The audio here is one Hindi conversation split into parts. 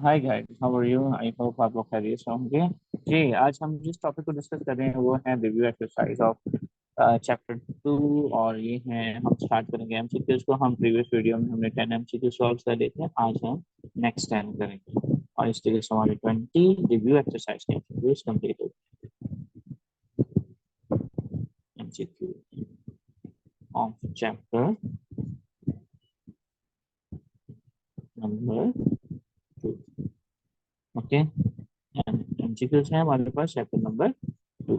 Hi guys, how are you? I hope आप लोग खैरियत से होंगे। जी, आज हम जिस टॉपिक को डिस्कस कर रहे हैं वो है रिव्यू एक्सरसाइज ऑफ चैप्टर 2। और ये है, हम स्टार्ट करेंगे एमसीक्यूज को। हम प्रीवियस वीडियो में हमने 10 एमसीक्यू सॉल्व कर लिए थे, आज हम नेक्स्ट 10 करेंगे। और इस तरीके से हमारे 20 रिव्यू एक्सरसाइज के एमसीक्यूज कंप्लीट हो MCQ of chapter number 2। Okay, MCQs है हमारे पास चैप्टर नंबर 2।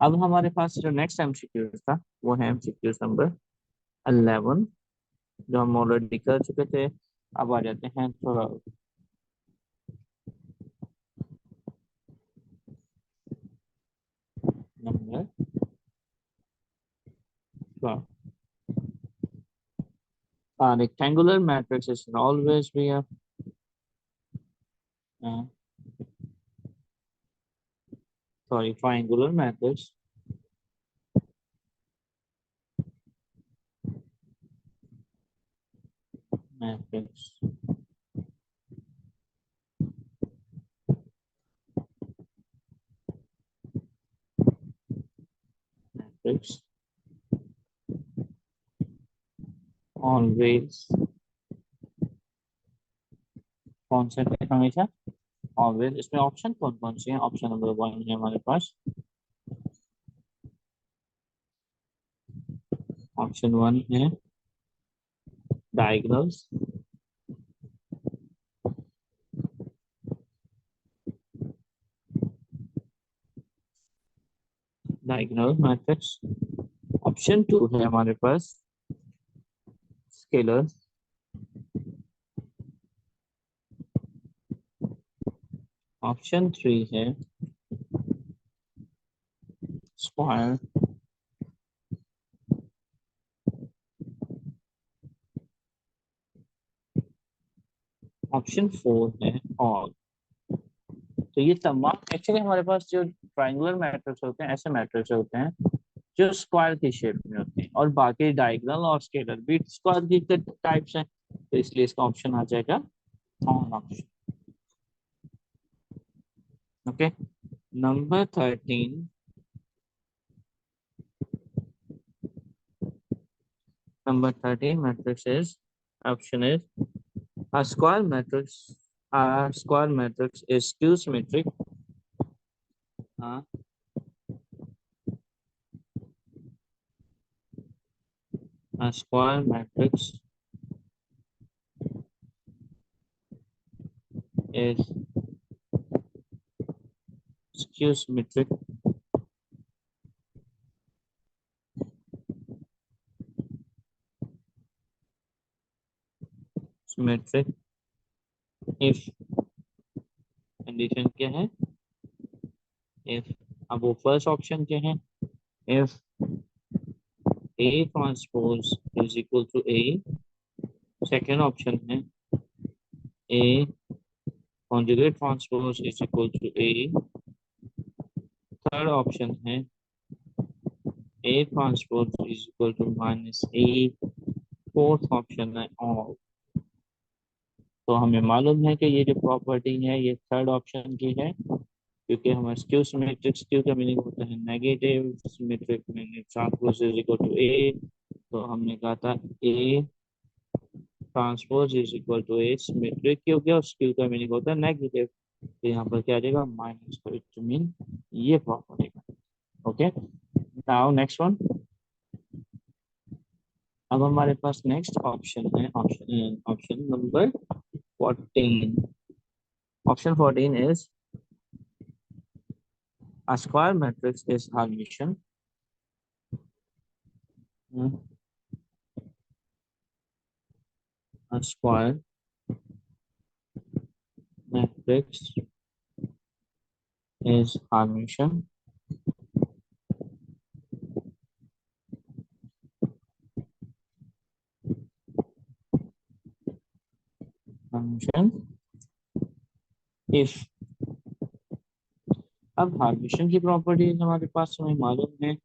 अब हमारे पास जो नेक्स्ट एमसीक्यू था वो है एमसीक्यू नंबर 11, जो हम ऑलरेडी कर चुके थे। अब आ जाते हैं थोड़ा number 12। Rectangular matrices will always be a uh, triangular matrix matrix always, कौन से थे हमेशा ऑलवेज। इसमें ऑप्शन कौन कौन से हैं? ऑप्शन नंबर 1 है हमारे पास। ऑप्शन 1 है डायगोनल्स, डायगोनल मैट्रिक्स। ऑप्शन 2 है हमारे पास स्केलर। ऑप्शन 3 है स्क्वायर। ऑप्शन 4 है ऑल। तो ये तमाम एक्चुअली हमारे पास जो ट्रायंगुलर मैट्रिक्स होते हैं, ऐसे मैट्रिक्स होते हैं जो स्क्वायर की शेप में होते हैं, और बाकी डायगोनल और स्केलर भी स्क्वायर की टाइप्स हैं। तो इसलिए इसका ऑप्शन आ जाएगा on option. Okay, number 13। Number 13 matrix is, option is a square matrix a square matrix is skew symmetric. uh, a square matrix is skew symmetric symmetric if, condition क्या है? if, अब वो फर्स्ट ऑप्शन क्या है? if A transpose is equal to A, second option है A conjugate transpose is equal to A, third option है A transpose is equal to minus A, fourth option है ऑल। तो हमें मालूम है कि ये जो प्रॉपर्टी है ये थर्ड ऑप्शन की है, क्योंकि हमारे स्क्यू सिमेट्रिक, स्क्यू का मीनिंग होता है negative, symmetric meaning transpose is equal to A. तो हमने कहा था A transpose is equal to A symmetric, क्योंकि और स्क्यू का मीनिंग होता है नेगेटिव। तो यहाँ पर क्या आ जाएगा? Minus for it to mean ये प्रॉपर्टी का। Okay, now next one. अब हमारे पास नेक्स्ट ऑप्शन है, ऑप्शन ऑप्शन नंबर 14। ऑप्शन 14 इज a square matrix is Hermitian. A square matrix is Hermitian. Hermitian if, अब हार्मिशन की प्रॉपर्टीज हमारे पास हमें मालूम है,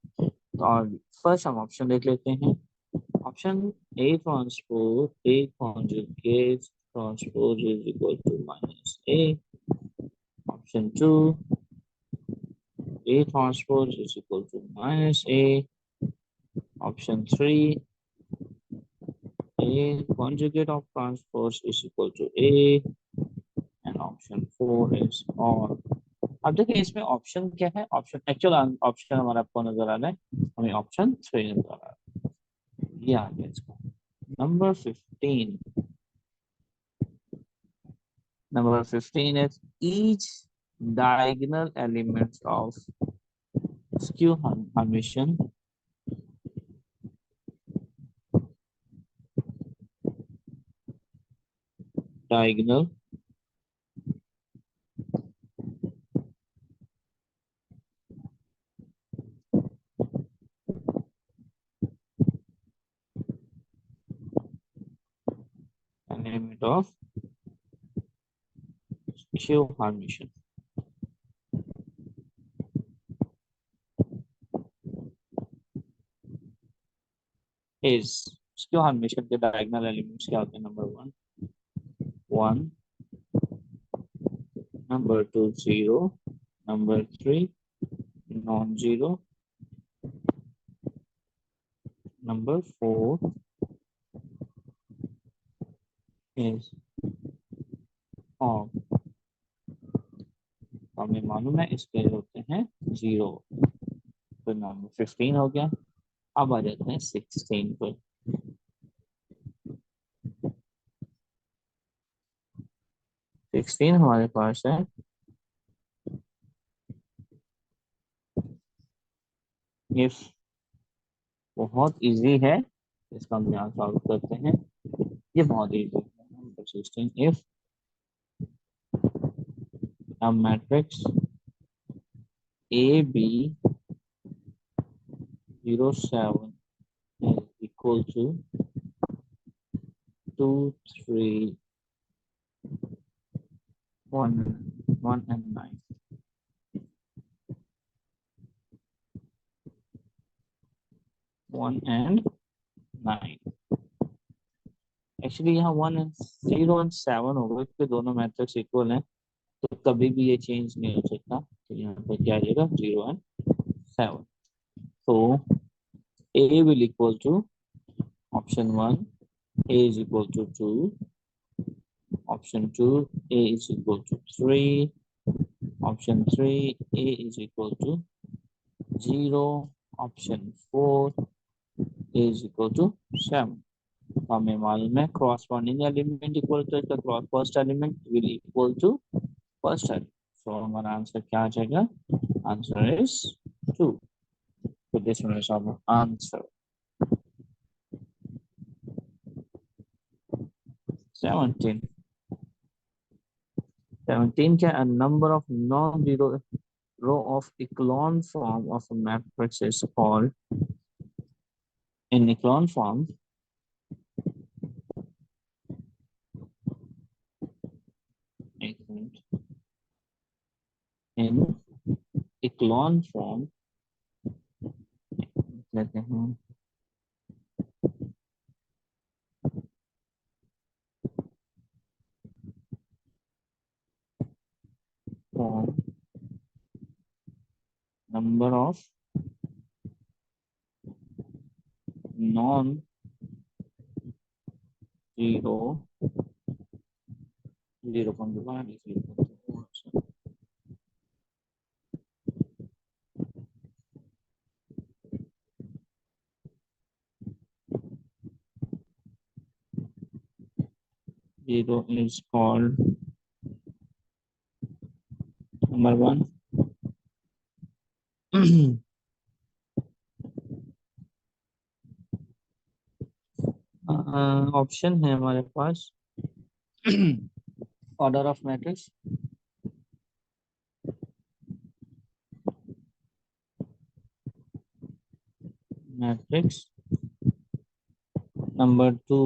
और फर्स्ट हम ऑप्शन देख लेते हैं। Option A transpose, A conjugate transpose is equal to minus A. Option 2, A transpose is equal to minus A. Option 3, A conjugate of transpose is equal to A. And option 4 is or. अब देखिए इसमें ऑप्शन क्या है, ऑप्शन एक्चुअल ऑप्शन हमारा आपको नजर आ रहा है, हमें ऑप्शन 3 नजर आ रहा है, ये आ गया इसका number 15. Number 15 is each diagonal element of skew Hermitian diagonal element of skew Hermitian is skew Hermitian के diagonal elements क्या होते हैं? Number 1 1, number 2 0, number 3 non-zero, number 4 is odd. हमें मालूम है इसके होते हैं 0, तो नंबर 15 हो गया. अब आ जाते हैं 16 पर. 16 हमारे पास है इफ, बहुत इजी है, इसका हम यहाँ सॉल्व करते हैं, ये बहुत इजी है. Number 16, if a matrix A B 0 7 is equal to 2 3 1 and 9. 1 and 9. Actually यहाँ 1 and 0 and 7 होगा क्योंकि दोनों मैट्रिक्स इक्वल हैं, तो कभी भी ये चेंज नहीं हो सकता. तो यहाँ पर क्या आ जाएगा 0 and 7. तो A will equal to option 1, A is equal to 2, option 2, A is equal to 3, option 3, A is equal to 0, option 4, A is equal to 7. हमें मालूम है corresponding element equal to the first element will equal to first element. So हमारा आंसर क्या आ जाएगा? Answer is 2. So this one is our answer. 17. 17 क्या? A number of non-zero row of echelon form of a matrix is called, in echelon form, in echelon form लेते हैं form number of non-zero zero point one is equal to zero is called number 1. Option है हमारे पास order of matrix, matrix number 2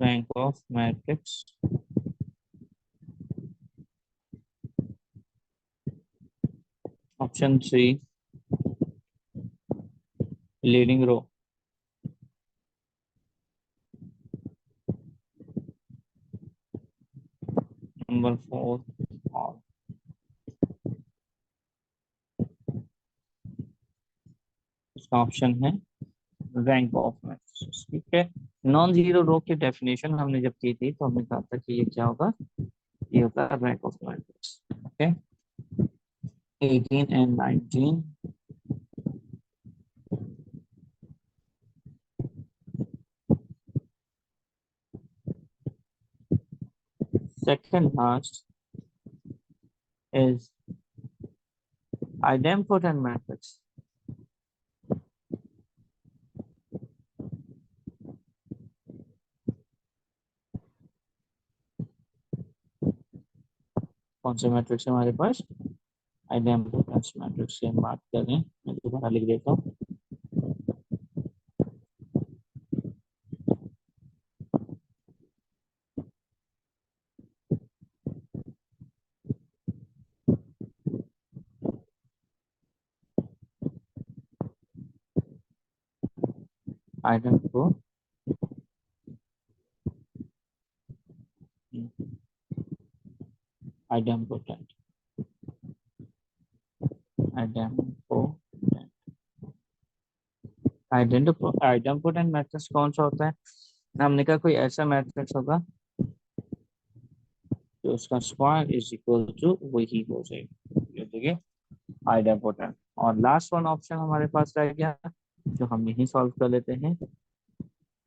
rank of matrix, option 3 leading row. For all. इसका ऑप्शन है रैंक ऑफ मैट्रिसेस। ठीक है, नॉन जीरो रो की डेफिनेशन हमने जब की थी तो हमने कहा था कि ये क्या होगा, ये होगा rank of matrix. Okay, 18 and 19। Second last is idempotent matrix. कौन से मैट्रिक्स है हमारे पास, आइडेम्पोटेंस मैट्रिक्स की हम बात कर रहे हैं। मैं दोबारा लिख देता हूँ, आइडेम्पो आइडेम्पोटेंट आइडेम्पोटेंट आइडेम्पोटेंट मैट्रिक्स कौन सा होता है, हमने कहा कोई ऐसा मैट्रिक्स होगा तो उसका स्क्वायर इज इक्वल टू वही हो जाएगा, ये देखिए आइडेम्पोटेंट। और लास्ट वन ऑप्शन हमारे पास रह गया जो हम यही सॉल्व कर लेते हैं,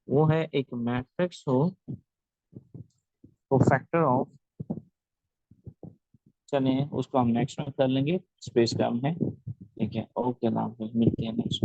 वो है एक मैट्रिक्स हो तो फैक्टर ऑफ, चलिए उसको हम नेक्स्ट में कर लेंगे, स्पेस कम है। ठीक है, ओके, नाम मिलते हैं नेक्स्ट।